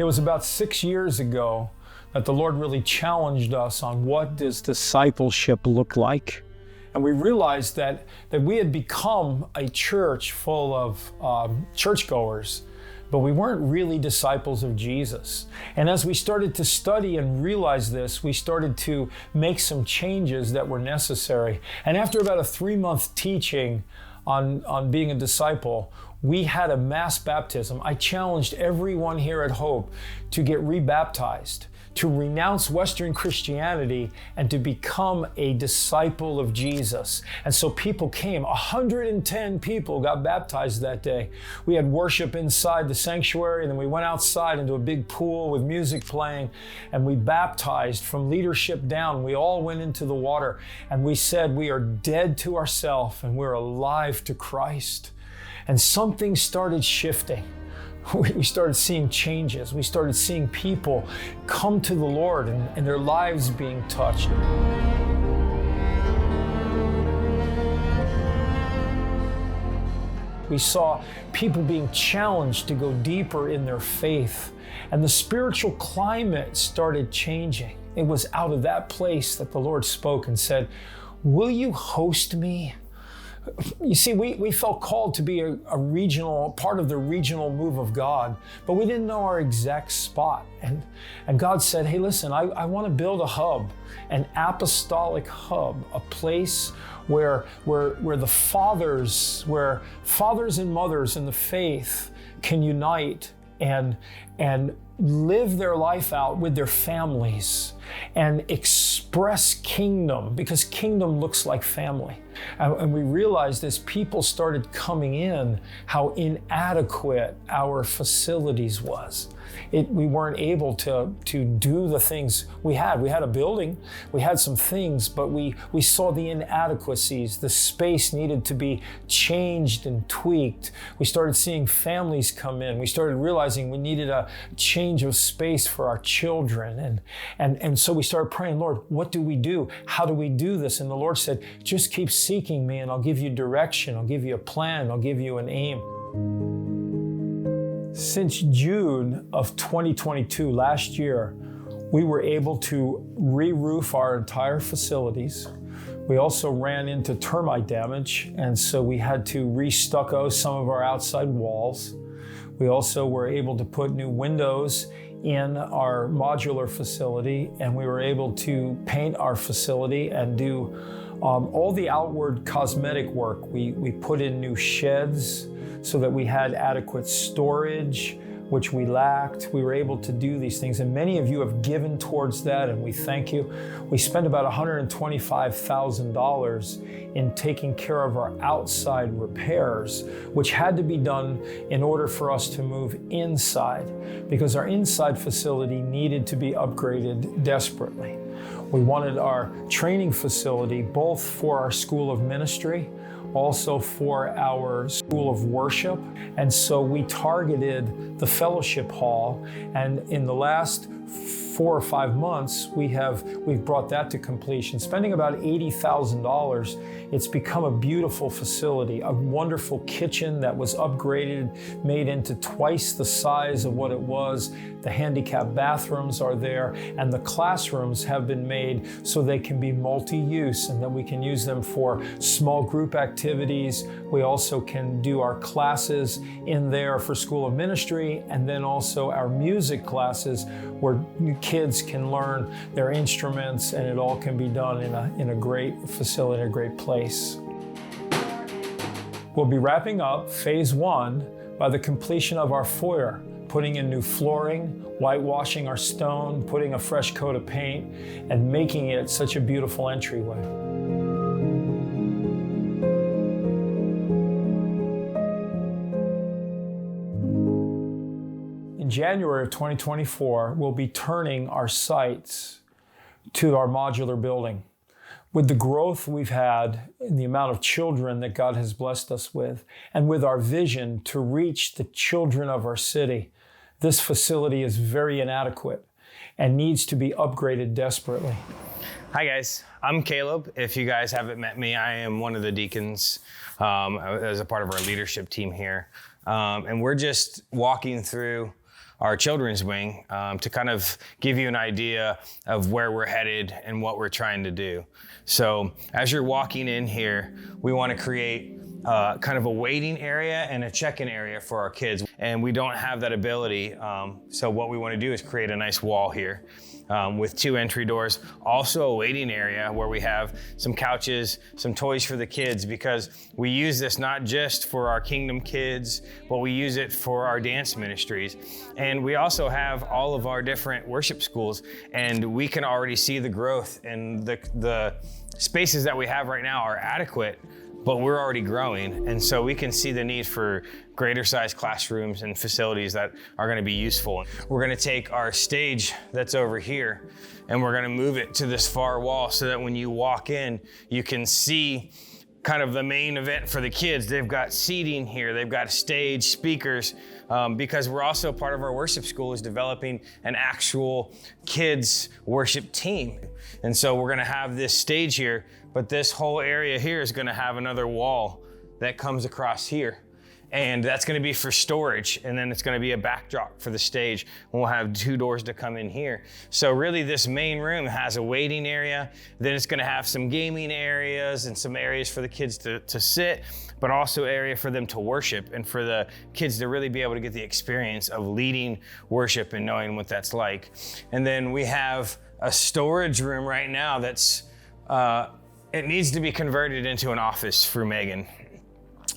It was about 6 years ago that the Lord really challenged us on what does discipleship look like. And we realized that we had become a church full of churchgoers, but we weren't really disciples of Jesus. And as we started to study and realize this, we started to make some changes that were necessary. And after about a 3-month teaching on being a disciple, we had a mass baptism. I challenged everyone here at Hope to get rebaptized, to renounce Western Christianity and to become a disciple of Jesus. And so people came. 110 people got baptized that day. We had worship inside the sanctuary, and then we went outside into a big pool with music playing, and we baptized from leadership down. We all went into the water, and we said we are dead to ourselves and we're alive to Christ. And something started shifting. We started seeing changes. We started seeing people come to the Lord and their lives being touched. We saw people being challenged to go deeper in their faith, and the spiritual climate started changing. It was out of that place that the Lord spoke and said, "Will you host me?" You see, we felt called to be a regional, part of the regional move of God, but we didn't know our exact spot. And God said, "Hey, listen, I want to build a hub, an apostolic hub, a place where the fathers and mothers in the faith can unite and live their life out with their families and express kingdom, because kingdom looks like family." And we realized as people started coming in how inadequate our facilities was. We weren't able to do the things we had. We had a building, we had some things, but we saw the inadequacies. The space needed to be changed and tweaked. We started seeing families come in. We started realizing we needed a change of space for our children. And so we started praying, "Lord, what do we do? How do we do this?" And the Lord said, "Just keep seeking me and I'll give you direction. I'll give you a plan. I'll give you an aim." Since June of 2022, last year, we were able to re-roof our entire facilities. We also ran into termite damage, and so we had to re-stucco some of our outside walls. We also were able to put new windows in our modular facility, and we were able to paint our facility and do all the outward cosmetic work. We put in new sheds so that we had adequate storage, which we lacked. We were able to do these things, and many of you have given towards that, and we thank you. We spent about $125,000 in taking care of our outside repairs, which had to be done in order for us to move inside, because our inside facility needed to be upgraded desperately. We wanted our training facility, both for our School of Ministry, also for our School of Worship. And so we targeted the fellowship hall, and in the last 4 or 5 months, we've brought that to completion, spending about $80,000. It's become a beautiful facility, a wonderful kitchen that was upgraded, made into twice the size of what it was. The handicap bathrooms are there, and the classrooms have been made so they can be multi-use, and that we can use them for small group activities. We also can do our classes in there for School of Ministry, and then also our music classes where kids can learn their instruments, and it all can be done in a great facility, a great place. We'll be wrapping up phase 1 by the completion of our foyer, putting in new flooring, whitewashing our stone, putting a fresh coat of paint, and making it such a beautiful entryway. In January of 2024, we'll be turning our sights to our modular building. With the growth we've had and the amount of children that God has blessed us with, and with our vision to reach the children of our city, this facility is very inadequate and needs to be upgraded desperately. Hi guys, I'm Caleb. If you guys haven't met me, I am one of the deacons as a part of our leadership team here. And we're just walking through our children's wing to kind of give you an idea of where we're headed and what we're trying to do. So as you're walking in here, we want to create kind of a waiting area and a check-in area for our kids. And we don't have that ability. So what we want to do is create a nice wall here with 2 entry doors. Also a waiting area where we have some couches, some toys for the kids, because we use this not just for our Kingdom kids, but we use it for our dance ministries. And we also have all of our different worship schools, and we can already see the growth, and the spaces that we have right now are adequate, but we're already growing. And so we can see the need for greater size classrooms and facilities that are gonna be useful. We're gonna take our stage that's over here and we're gonna move it to this far wall so that when you walk in, you can see kind of the main event for the kids. They've got seating here, they've got a stage, speakers, because we're also part of our worship school is developing an actual kids worship team. And so we're gonna have this stage here, but this whole area here is gonna have another wall that comes across here. And that's gonna be for storage, and then it's gonna be a backdrop for the stage. And we'll have 2 doors to come in here. So really this main room has a waiting area, then it's gonna have some gaming areas and some areas for the kids to sit, but also area for them to worship and for the kids to really be able to get the experience of leading worship and knowing what that's like. And then we have a storage room right now that's, it needs to be converted into an office for Megan.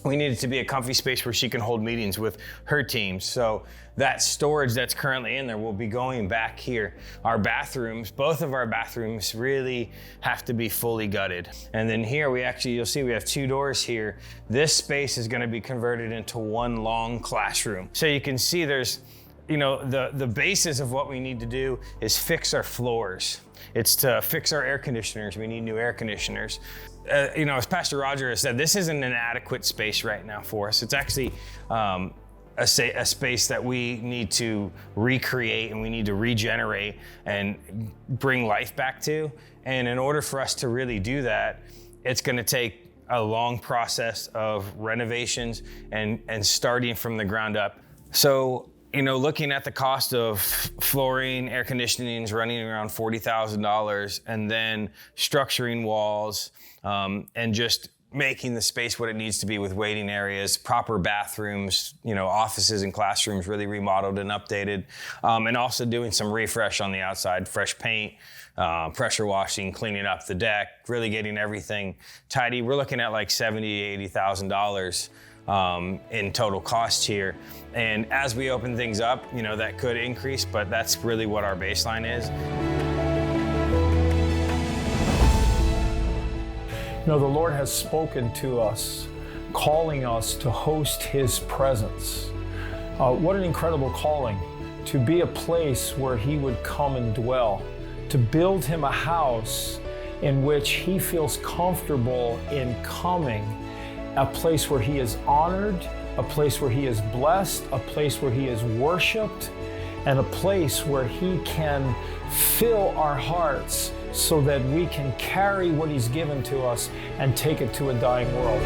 We need it to be a comfy space where she can hold meetings with her teams. So that storage that's currently in there will be going back here. Our bathrooms, both of our bathrooms really have to be fully gutted. And then here you'll see we have 2 doors here. This space is gonna be converted into one long classroom. So you can see there's, the basis of what we need to do is fix our floors. It's to fix our air conditioners. We need new air conditioners. As Pastor Roger has said, this isn't an adequate space right now for us. It's actually a space that we need to recreate and we need to regenerate and bring life back to. And in order for us to really do that, it's going to take a long process of renovations and starting from the ground up. So, looking at the cost of flooring, air conditioning is running around $40,000, and then structuring walls and just making the space what it needs to be with waiting areas, proper bathrooms, offices and classrooms really remodeled and updated, and also doing some refresh on the outside, fresh paint, pressure washing, cleaning up the deck, really getting everything tidy. We're looking at like $70,000, $80,000 in total cost here. And as we open things up, that could increase, but that's really what our baseline is. The Lord has spoken to us, calling us to host His presence. What an incredible calling, to be a place where He would come and dwell, to build Him a house in which He feels comfortable in coming, a place where He is honored, a place where He is blessed, a place where He is worshiped, and a place where He can fill our hearts so that we can carry what He's given to us and take it to a dying world.